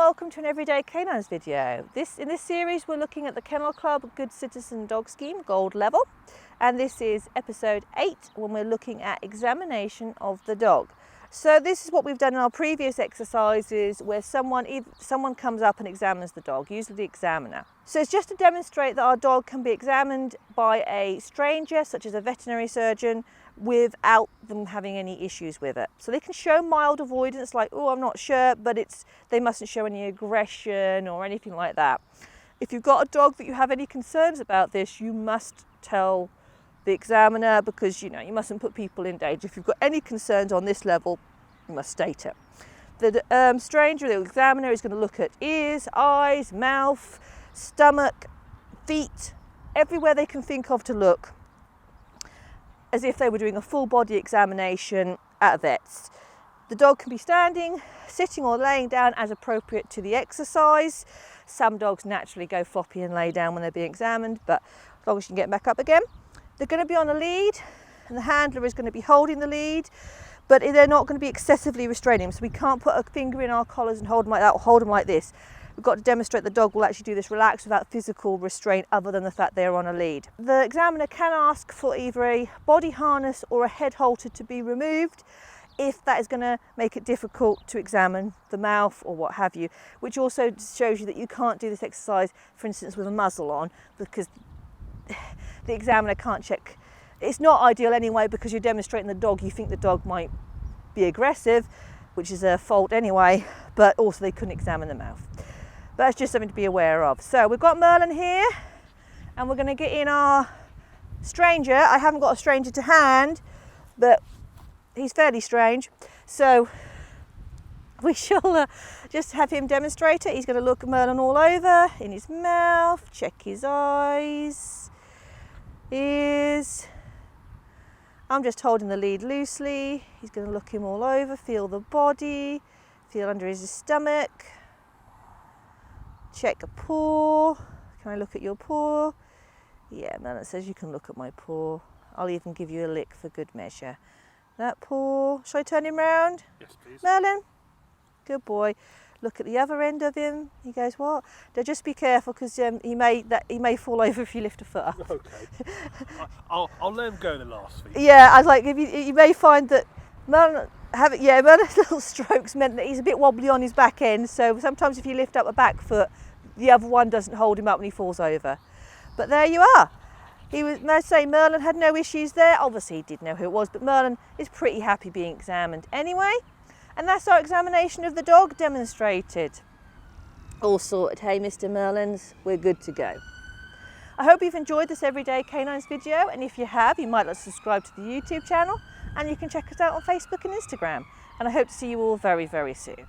welcome to an Everyday Canines video. In this series we're looking at the Kennel Club Good Citizen Dog Scheme Gold level, and this is episode 8 when we're looking at examination of the dog. So this is what we've done in our previous exercises where someone comes up and examines the dog, usually the examiner. So it's just to demonstrate that our dog can be examined by a stranger such as a veterinary surgeon without them having any issues with it. So they can show mild avoidance like, oh, I'm not sure, but they mustn't show any aggression or anything like that. If you've got a dog that you have any concerns about this, you must tell the examiner, because you mustn't put people in danger. If you've got any concerns on this level, you must state it. The stranger, the examiner, is going to look at ears, eyes, mouth, stomach, feet, everywhere they can think of to look, as if they were doing a full body examination at a vet's. The dog can be standing, sitting or laying down as appropriate to the exercise. Some dogs naturally go floppy and lay down when they're being examined, but as long as you can get back up again. They're going to be on a lead, and the handler is going to be holding the lead, but they're not going to be excessively restraining them. So we can't put a finger in our collars and hold them like that or hold them like this. We've got to demonstrate the dog will actually do this relaxed without physical restraint other than the fact they're on a lead. The examiner can ask for either a body harness or a head halter to be removed if that is going to make it difficult to examine the mouth or what have you, which also shows you that you can't do this exercise, for instance, with a muzzle on, because the examiner can't check. It's not ideal anyway, because you're demonstrating the dog. You think the dog might be aggressive, which is a fault anyway, but also they couldn't examine the mouth. But that's just something to be aware of. So we've got Merlin here, and we're going to get in our stranger. I haven't got a stranger to hand, but he's fairly strange. So we shall just have him demonstrate it. He's going to look at Merlin all over, in his mouth, check his eyes, ears. I'm just holding the lead loosely. He's going to look him all over, feel the body, feel under his stomach. Check a paw. Can I look at your paw? Yeah, Merlin says you can look at my paw. I'll even give you a lick for good measure. That paw. Shall I turn him round? Yes, please. Merlin, good boy. Look at the other end of him. He goes, what? Now just be careful, because he may fall over if you lift a foot up. Okay. I'll let him go in the last feet. Yeah, I was like, you may find that Merlin's little strokes meant that he's a bit wobbly on his back end. So sometimes if you lift up a back foot, the other one doesn't hold him up when he falls over. But there you are. Merlin had no issues there. Obviously he did know who it was, but Merlin is pretty happy being examined anyway. And that's our examination of the dog demonstrated. All sorted. Hey, Mr. Merlins, we're good to go. I hope you've enjoyed this Everyday Canines video, and if you have, you might like to subscribe to the YouTube channel, and you can check us out on Facebook and Instagram. And I hope to see you all very, very soon.